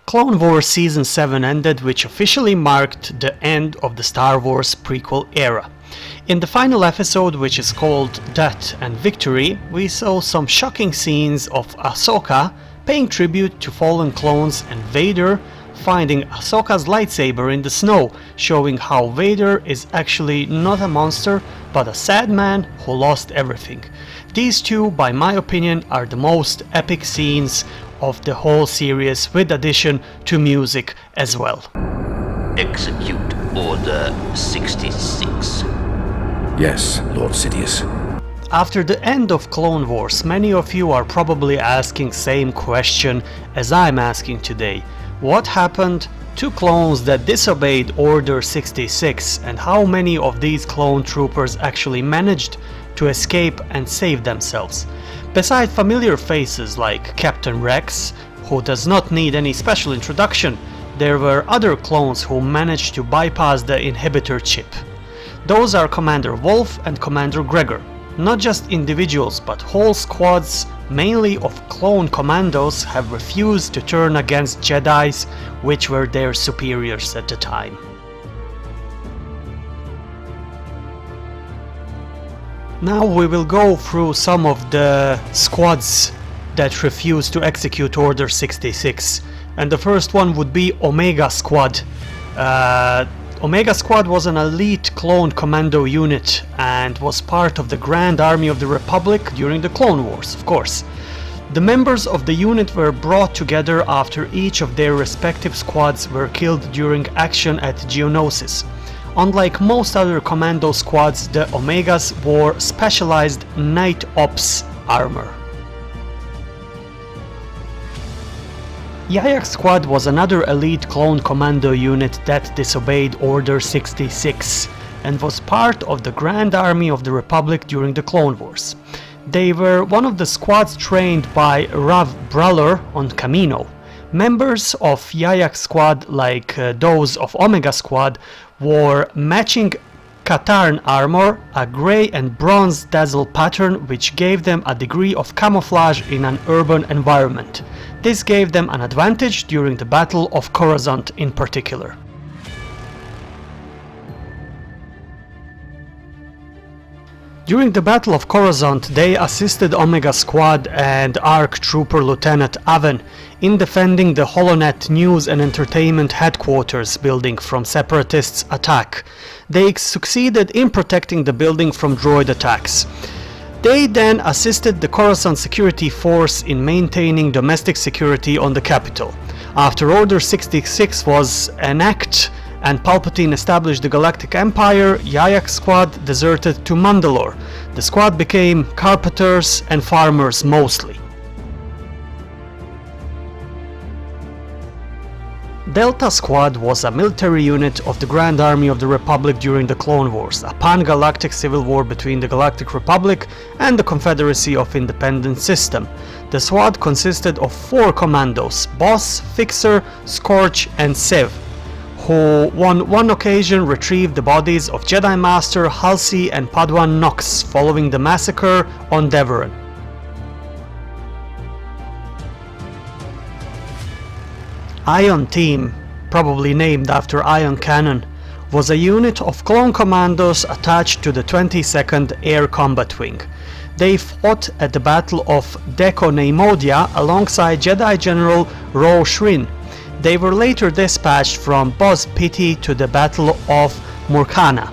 Clone Wars Season 7 ended, which officially marked the end of the Star Wars prequel era. In the final episode, which is called Death and Victory, we saw some shocking scenes of Ahsoka paying tribute to fallen clones and Vader finding Ahsoka's lightsaber in the snow, showing how Vader is actually not a monster but a sad man who lost everything. These two, by my opinion, are the most epic scenes of the whole series, with addition to music as well. Execute Order 66. Yes, Lord Sidious. After the end of Clone Wars, many of you are probably asking same question as I'm asking today. What happened to clones that disobeyed Order 66, and how many of these clone troopers actually managed to escape and save themselves? Besides familiar faces like Captain Rex, who does not need any special introduction, there were other clones who managed to bypass the inhibitor chip. Those are Commander Wolf and Commander Gregor. Not just individuals, but whole squads, mainly of clone commandos, have refused to turn against Jedis, which were their superiors at the time. Now we will go through some of the squads that refused to execute Order 66, and the first one would be Omega Squad. Omega Squad was an elite clone commando unit and was part of the Grand Army of the Republic during the Clone Wars, of course. The members of the unit were brought together after each of their respective squads were killed during action at Geonosis. Unlike most other commando squads, the Omegas wore specialized Night Ops armor. Yayak Squad was another elite clone commando unit that disobeyed Order 66 and was part of the Grand Army of the Republic during the Clone Wars. They were one of the squads trained by Rav Brawler on Kamino. Members of Yayak Squad, like those of Omega Squad, wore matching Katarn armor, a grey and bronze dazzle pattern which gave them a degree of camouflage in an urban environment. This gave them an advantage during the Battle of Coruscant in particular. During the Battle of Coruscant, they assisted Omega Squad and ARC Trooper Lieutenant Aven in defending the Holonet News and Entertainment Headquarters building from Separatists' attack. They succeeded in protecting the building from droid attacks. They then assisted the Coruscant Security Force in maintaining domestic security on the capital. After Order 66 was enacted and Palpatine established the Galactic Empire, Yayak Squad deserted to Mandalore. The squad became carpenters and farmers mostly. Delta Squad was a military unit of the Grand Army of the Republic during the Clone Wars, a pan-galactic civil war between the Galactic Republic and the Confederacy of Independent System. The squad consisted of 4 commandos: Boss, Fixer, Scorch and Civ, who on one occasion retrieved the bodies of Jedi Master Halsey and Padawan Nox following the massacre on Deveron. Ion Team, probably named after Ion Cannon, was a unit of clone commandos attached to the 22nd Air Combat Wing. They fought at the Battle of Deco Neimodia alongside Jedi General Ro Shrin. They were later dispatched from Boz Pitti to the Battle of Murkana.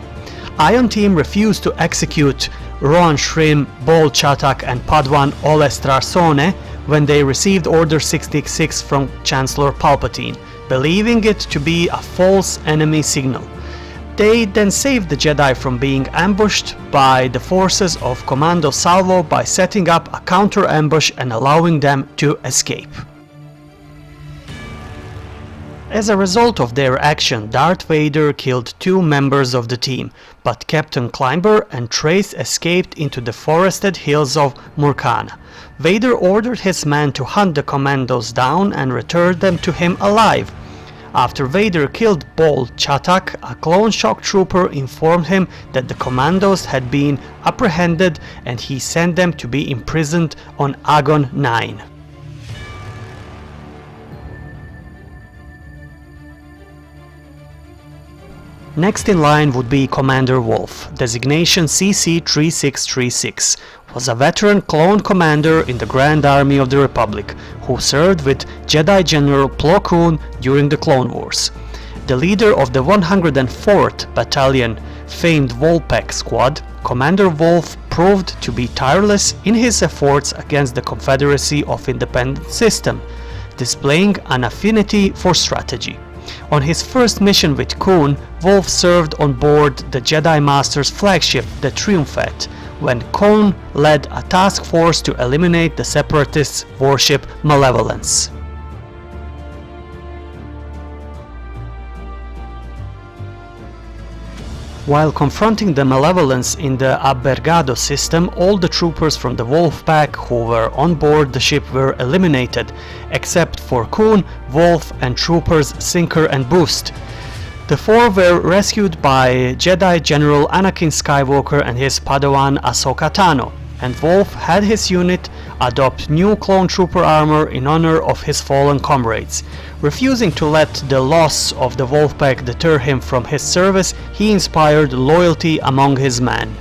Ion Team refused to execute Roan Shrim, Bol Chatak and Padawan Olestrarsone when they received Order 66 from Chancellor Palpatine, believing it to be a false enemy signal. They then saved the Jedi from being ambushed by the forces of Commando Salvo by setting up a counter-ambush and allowing them to escape. As a result of their action, Darth Vader killed 2 members of the team, but Captain Climber and Trace escaped into the forested hills of Murkana. Vader ordered his men to hunt the commandos down and return them to him alive. After Vader killed Bol Chatak, a clone shock trooper informed him that the commandos had been apprehended and he sent them to be imprisoned on Agon 9. Next in line would be Commander Wolf, designation CC-3636, was a veteran clone commander in the Grand Army of the Republic, who served with Jedi General Plo Koon during the Clone Wars. The leader of the 104th Battalion, famed Wolpec Squad, Commander Wolf proved to be tireless in his efforts against the Confederacy of Independent System, displaying an affinity for strategy. On his first mission with Koon, Wolf served on board the Jedi Master's flagship, the Triumphant, when Koon led a task force to eliminate the Separatists' warship Malevolence. While confronting the Malevolence in the Abbergado system, all the troopers from the Wolf Pack who were on board the ship were eliminated, except for Koon, Wolf, and troopers Sinker and Boost. The four were rescued by Jedi General Anakin Skywalker and his Padawan Ahsoka Tano, and Wolf had his unit adopt new clone trooper armor in honor of his fallen comrades. Refusing to let the loss of the Wolfpack deter him from his service, he inspired loyalty among his men.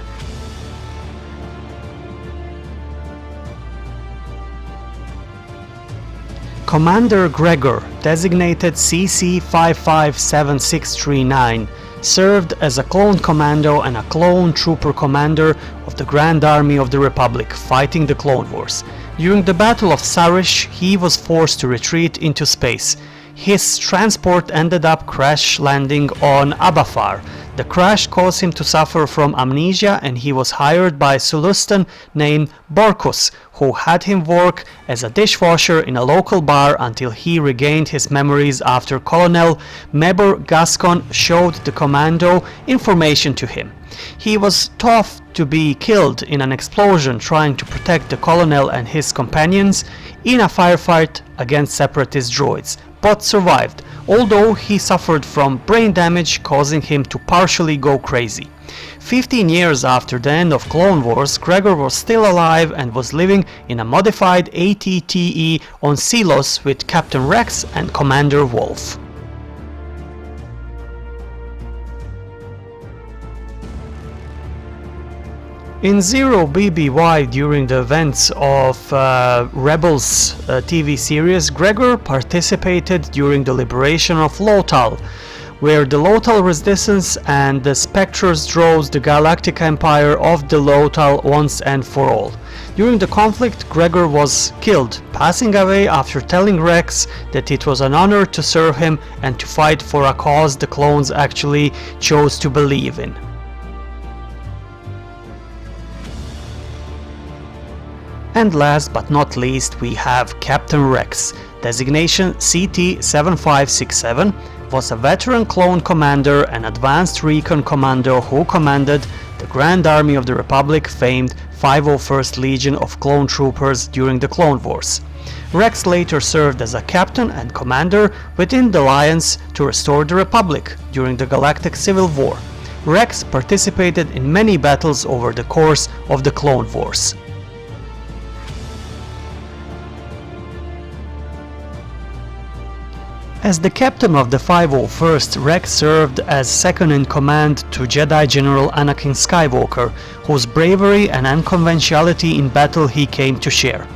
Commander Gregor, designated CC-557639, served as a clone commando and a clone trooper commander of the Grand Army of the Republic fighting the Clone Wars. During the Battle of Sarish, he was forced to retreat into space. His transport ended up crash landing on Abafar. The crash caused him to suffer from amnesia, and he was hired by Sulustan named Borkus, who had him work as a dishwasher in a local bar until he regained his memories after Colonel Mebor Gascon showed the commando information to him. He was thought to be killed in an explosion trying to protect the colonel and his companions in a firefight against separatist droids, but survived, although he suffered from brain damage causing him to partially go crazy. 15 years after the end of Clone Wars, Gregor was still alive and was living in a modified ATTE on Selos with Captain Rex and Commander Wolf. In Zero BBY, during the events of Rebels TV series, Gregor participated during the liberation of Lothal, where the Lothal Resistance and the Spectres drove the Galactic Empire of the Lothal once and for all. During the conflict, Gregor was killed, passing away after telling Rex that it was an honor to serve him and to fight for a cause the clones actually chose to believe in. And last but not least, we have Captain Rex, designation CT-7567, was a veteran clone commander and advanced recon commando who commanded the Grand Army of the Republic famed 501st Legion of Clone Troopers during the Clone Wars. Rex later served as a captain and commander within the Alliance to restore the Republic during the Galactic Civil War. Rex participated in many battles over the course of the Clone Wars. As the captain of the 501st, Rex served as second in command to Jedi General Anakin Skywalker, whose bravery and unconventionality in battle he came to share.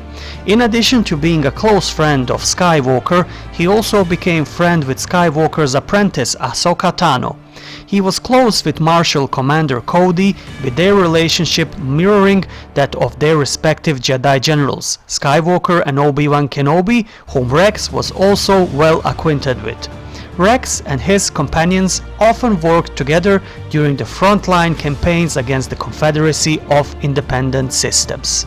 In addition to being a close friend of Skywalker, he also became friend with Skywalker's apprentice Ahsoka Tano. He was close with Marshal Commander Cody, with their relationship mirroring that of their respective Jedi generals, Skywalker and Obi-Wan Kenobi, whom Rex was also well acquainted with. Rex and his companions often worked together during the frontline campaigns against the Confederacy of Independent Systems.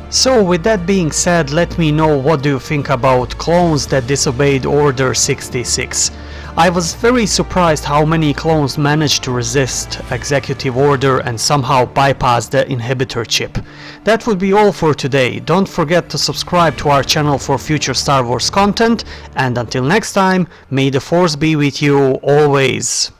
So with that being said, let me know what do you think about clones that disobeyed Order 66. I was very surprised how many clones managed to resist Executive Order and somehow bypass the inhibitor chip. That would be all for today. Don't forget to subscribe to our channel for future Star Wars content, and until next time, may the Force be with you always.